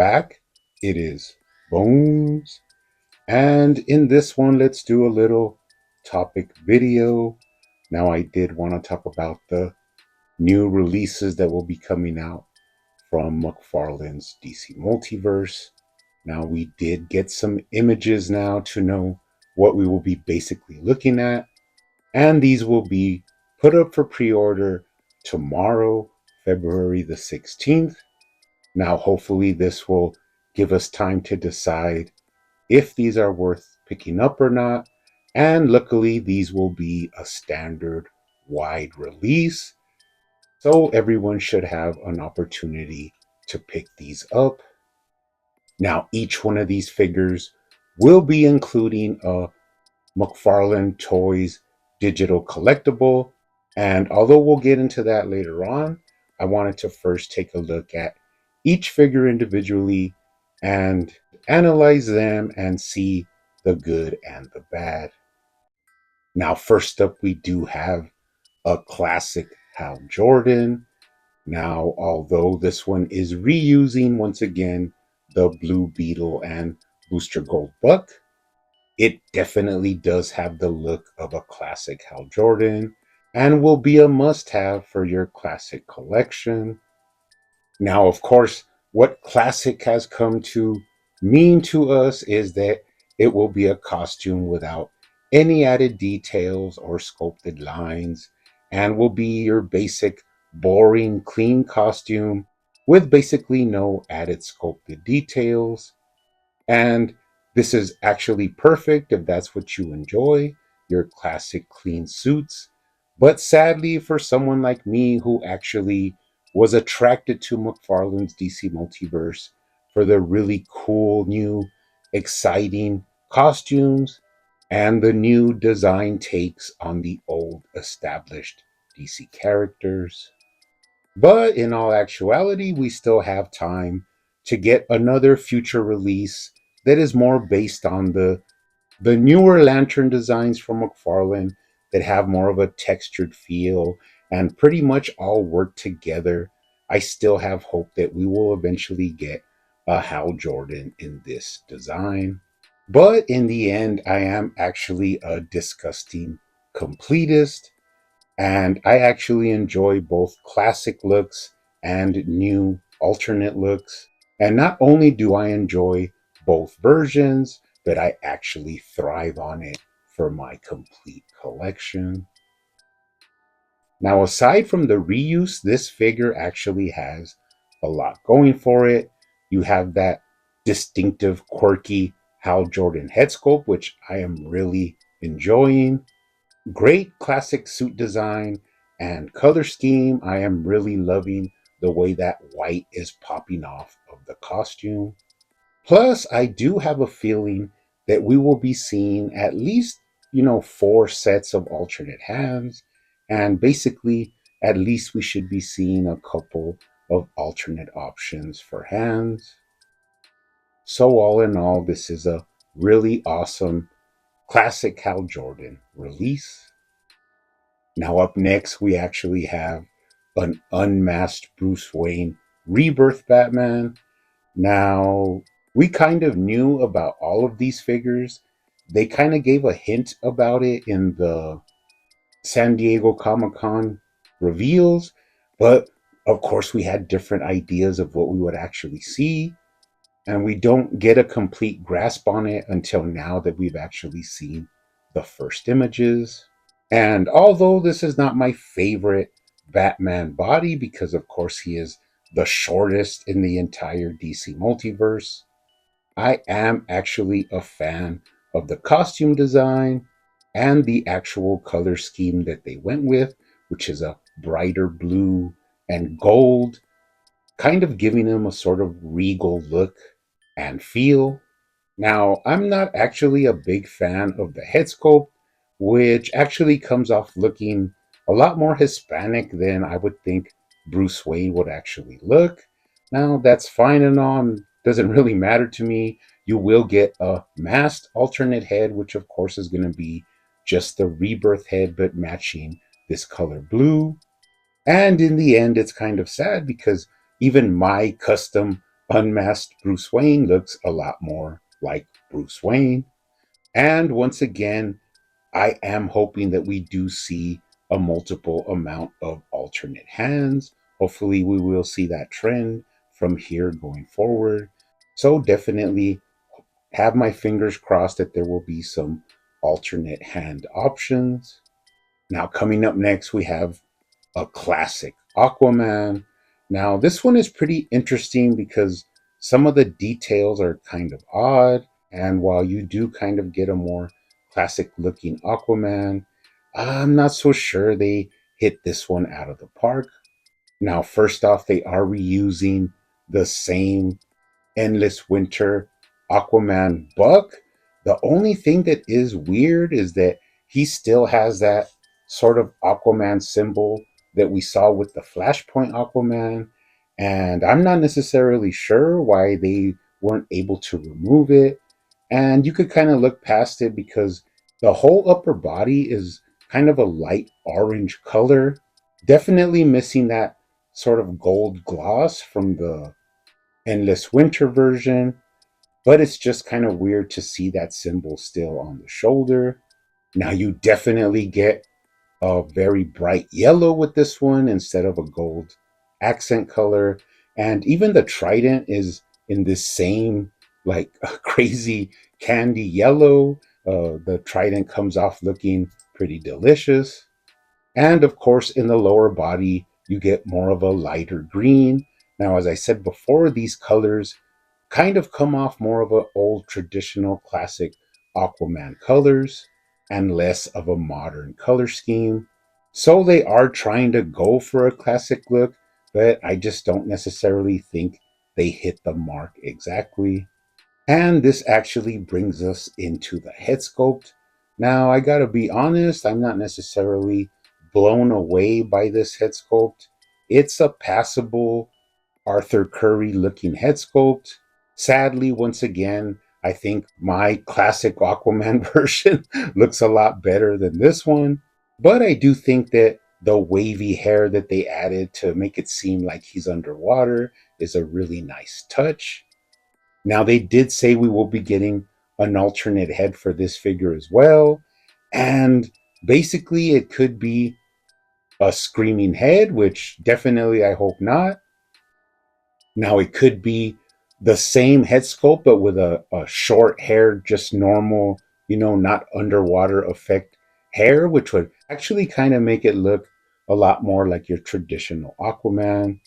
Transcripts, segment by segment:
back. It is Bones. And in this one, let's do a little topic video. Now, I did want to talk about the new releases that will be coming out from McFarlane's DC Multiverse. Now, we did get some images now to know what we will be basically looking at. And these will be put up for pre-order tomorrow, February the 16th. Now, hopefully, this will give us time to decide if these are worth picking up or not. And luckily, these will be a standard wide release. So everyone should have an opportunity to pick these up. Now, each one of these figures will be including a McFarlane Toys digital collectible. And although we'll get into that later on, I wanted to first take a look at each figure individually and analyze them and see the good and the bad. Now, first up, we do have a classic Hal Jordan. Now, although this one is reusing once again the Blue Beetle and Booster Gold Buck, it definitely does have the look of a classic Hal Jordan and will be a must-have for your classic collection. Now, of course, what classic has come to mean to us is that it will be a costume without any added details or sculpted lines and will be your basic, boring, clean costume with basically no added sculpted details. And this is actually perfect if that's what you enjoy, your classic clean suits. But sadly, for someone like me who actually was attracted to McFarlane's DC Multiverse for the really cool, new, exciting costumes and the new design takes on the old established DC characters. But in all actuality, we still have time to get another future release that is more based on the newer lantern designs from McFarlane that have more of a textured feel and pretty much all work together. I still have hope that we will eventually get a Hal Jordan in this design. But in the end, I am actually a disgusting completist, and I actually enjoy both classic looks and new alternate looks. And not only do I enjoy both versions, but I actually thrive on it for my complete collection. Now, aside from the reuse, this figure actually has a lot going for it. You have that distinctive, quirky Hal Jordan head sculpt, which I am really enjoying. Great classic suit design and color scheme. I am really loving the way that white is popping off of the costume. Plus, I do have a feeling that we will be seeing at least, 4 sets of alternate hands. And basically, at least we should be seeing a couple of alternate options for hands. So, all in all, this is a really awesome classic Hal Jordan release. Now, up next, we actually have an unmasked Bruce Wayne Rebirth Batman. Now, we kind of knew about all of these figures. They kind of gave a hint about it in the San Diego Comic-Con reveals, but of course, we had different ideas of what we would actually see, and we don't get a complete grasp on it until now that we've actually seen the first images. And although this is not my favorite Batman body, because of course he is the shortest in the entire DC multiverse, I am actually a fan of the costume design and the actual color scheme that they went with, which is a brighter blue and gold, kind of giving him a sort of regal look and feel. Now, I'm not actually a big fan of the head sculpt, which actually comes off looking a lot more Hispanic than I would think Bruce Wayne would actually look. Now, that's fine and all, doesn't really matter to me. You will get a masked alternate head, which of course is going to be just the rebirth head, but matching this color blue. And in the end, it's kind of sad because even my custom unmasked Bruce Wayne looks a lot more like Bruce Wayne. And once again, I am hoping that we do see a multiple amount of alternate hands. Hopefully, we will see that trend from here going forward. So, definitely have my fingers crossed that there will be some alternate hand options. Now, coming up next, we have a classic Aquaman. Now, this one is pretty interesting because some of the details are kind of odd. And while you do kind of get a more classic looking Aquaman, I'm not so sure they hit this one out of the park. Now, first off, they are reusing the same Endless Winter Aquaman Buck. The only thing that is weird is that he still has that sort of Aquaman symbol that we saw with the Flashpoint Aquaman. And I'm not necessarily sure why they weren't able to remove it. And you could kind of look past it because the whole upper body is kind of a light orange color. Definitely missing that sort of gold gloss from the Endless Winter version, but it's just kind of weird to see that symbol still on the shoulder. Now, you definitely get a very bright yellow with this one instead of a gold accent color. And even the trident is in this same, like, crazy candy yellow. The trident comes off looking pretty delicious. And of course, in the lower body, you get more of a lighter green. Now, as I said before, these colors kind of come off more of an old traditional classic Aquaman colors and less of a modern color scheme. So they are trying to go for a classic look, but I just don't necessarily think they hit the mark exactly. And this actually brings us into the head sculpt. Now, I gotta be honest, I'm not necessarily blown away by this head sculpt. It's a passable Arthur Curry looking head sculpt. Sadly, once again, I think my classic Aquaman version looks a lot better than this one. But I do think that the wavy hair that they added to make it seem like he's underwater is a really nice touch. Now, they did say we will be getting an alternate head for this figure as well. And basically, it could be a screaming head, which definitely I hope not. Now, it could be the same head sculpt, but with a short hair, just normal, not underwater effect hair, which would actually kind of make it look a lot more like your traditional Aquaman.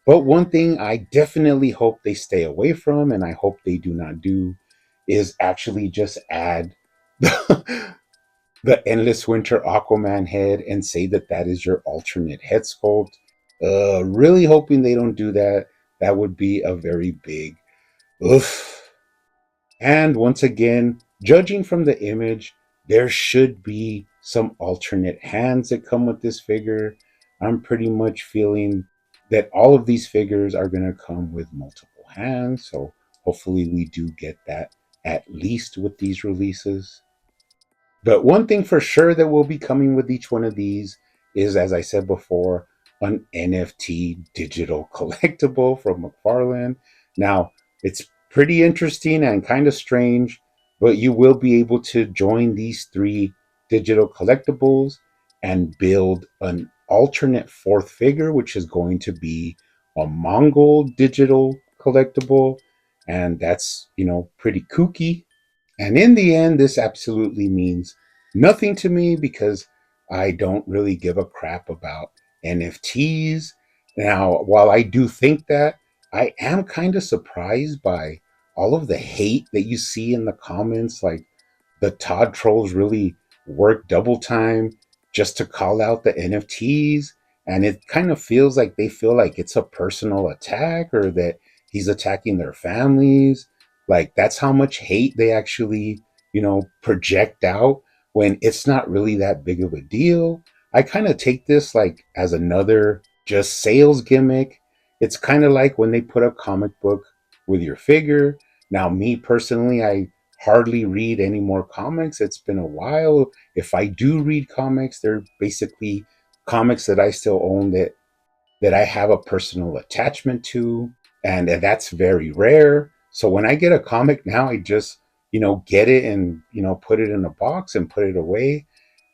But one thing I definitely hope they stay away from, and I hope they do not do, is actually just add the, the Endless Winter Aquaman head and say that that is your alternate head sculpt. Really hoping they don't do that. That would be a very big oof. And once again, judging from the image, there should be some alternate hands that come with this figure. I'm pretty much feeling that all of these figures are going to come with multiple hands. So hopefully we do get that at least with these releases. But one thing for sure that will be coming with each one of these is, as I said before, an NFT digital collectible from McFarlane. Now, it's pretty interesting and kind of strange, but you will be able to join these three digital collectibles and build an alternate fourth figure, which is going to be a Mongol digital collectible. And that's, pretty kooky. And in the end, this absolutely means nothing to me because I don't really give a crap about NFTs. Now, while I do think that, I am kind of surprised by all of the hate that you see in the comments. Like, the Todd trolls really work double time just to call out the NFTs. And it kind of feels like they feel like it's a personal attack or that he's attacking their families. Like, that's how much hate they actually, project out when it's not really that big of a deal. I kind of take this like as another just sales gimmick. It's kind of like when they put a comic book with your figure. Now, me personally, I hardly read any more comics. It's been a while. If I do read comics, they're basically comics that I still own that I have a personal attachment to. and that's very rare. So when I get a comic now, I just get it and put it in a box and put it away,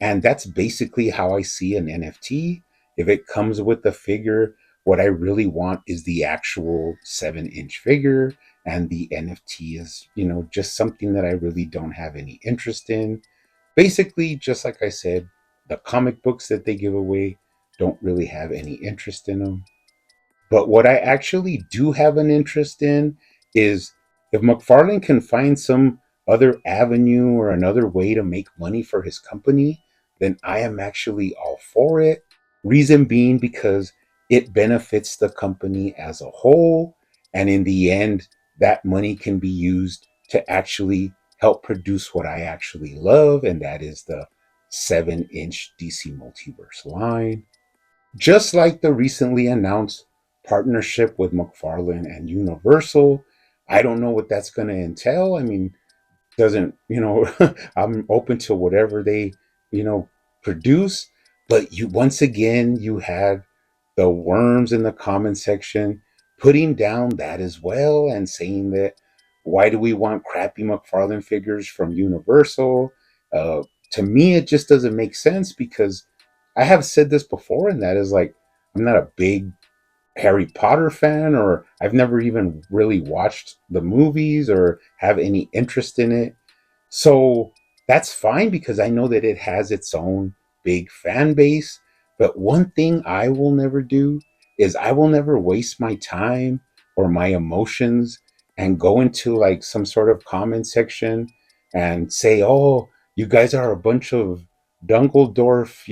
and that's basically how I see an NFT. If it comes with the figure, what I really want is the actual 7-inch figure, and the NFT is just something that I really don't have any interest in. Basically, just like I said, the comic books that they give away, don't really have any interest in them. But what I actually do have an interest in is if McFarlane can find some other avenue or another way to make money for his company, then I am actually all for it. Reason being because it benefits the company as a whole. And in the end, that money can be used to actually help produce what I actually love, and that is the 7-inch DC Multiverse line. Just like the recently announced partnership with McFarlane and Universal, I don't know what that's going to entail. I mean, doesn't, I'm open to whatever they, you know, produce. But you, once again, you had the worms in the comment section putting down that as well and saying that why do we want crappy McFarlane figures from Universal? Uh, to me, it just doesn't make sense because I have said this before, and that is like, I'm not a big Harry Potter fan, or I've never even really watched the movies or have any interest in it. So that's fine because I know that it has its own big fan base. But one thing I will never do is I will never waste my time or my emotions and go into like some sort of comment section and say, oh, you guys are a bunch of Dunkeldorf,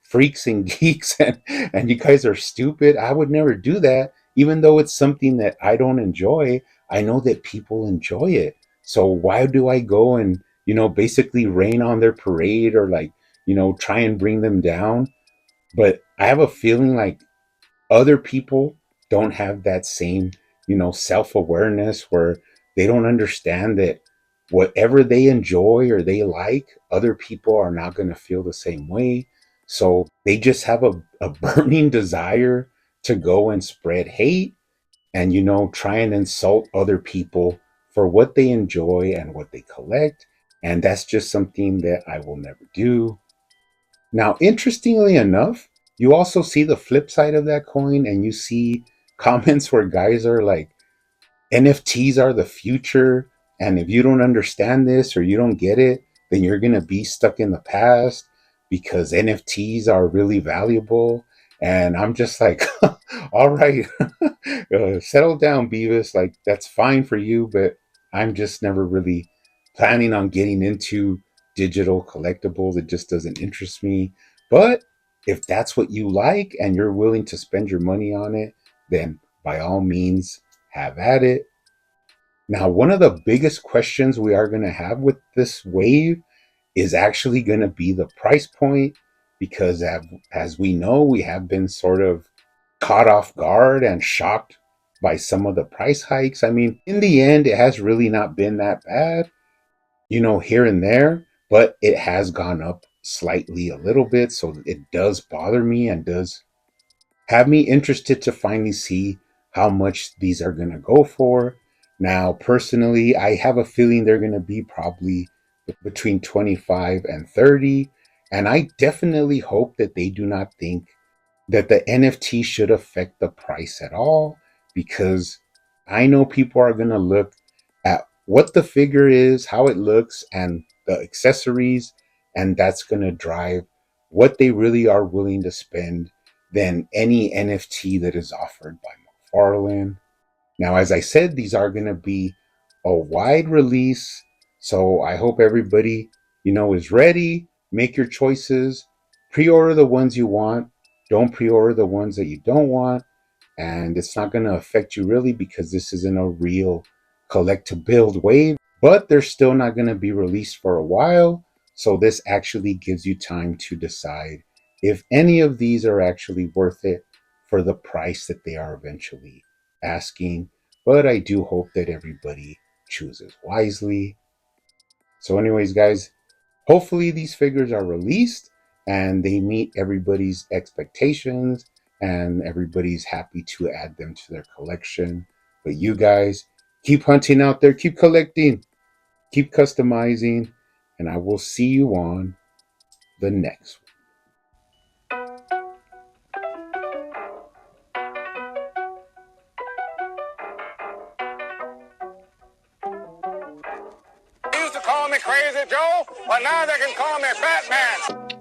freaks and geeks, and you guys are stupid. I would never do that, even though it's something that I don't enjoy. I know that people enjoy it. So why do I go and, basically rain on their parade or like, try and bring them down? But I have a feeling like other people don't have that same, self awareness where they don't understand that whatever they enjoy or they like, other people are not going to feel the same way. So they just have a burning desire to go and spread hate and try and insult other people for what they enjoy and what they collect, and that's just something that I will never do. Now interestingly enough, you also see the flip side of that coin, and you see comments where guys are like, NFTs are the future. And if you don't understand this or you don't get it, then you're going to be stuck in the past because NFTs are really valuable. And I'm just like, all right, settle down, Beavis. Like, that's fine for you, but I'm just never really planning on getting into digital collectibles. It just doesn't interest me. But if that's what you like and you're willing to spend your money on it, then by all means, have at it. Now, one of the biggest questions we are going to have with this wave is actually going to be the price point because, as we know, we have been sort of caught off guard and shocked by some of the price hikes. I mean, in the end, it has really not been that bad, here and there, but it has gone up slightly a little bit. So it does bother me and does have me interested to finally see how much these are going to go for. Now, personally, I have a feeling they're going to be probably between 25 and 30. And I definitely hope that they do not think that the NFT should affect the price at all, because I know people are going to look at what the figure is, how it looks, and the accessories, and that's going to drive what they really are willing to spend than any NFT that is offered by McFarlane. Now, as I said, these are going to be a wide release. So I hope everybody, is ready. Make your choices. Pre order the ones you want. Don't pre order the ones that you don't want. And it's not going to affect you really because this isn't a real collect to build wave, but they're still not going to be released for a while. So this actually gives you time to decide if any of these are actually worth it for the price that they are eventually asking. But I do hope that everybody chooses wisely. So, anyways, guys, hopefully these figures are released and they meet everybody's expectations and everybody's happy to add them to their collection. But you guys keep hunting out there, keep collecting, keep customizing, and I will see you on the next one. They used to call me Crazy Joe, but now they can call me Batman.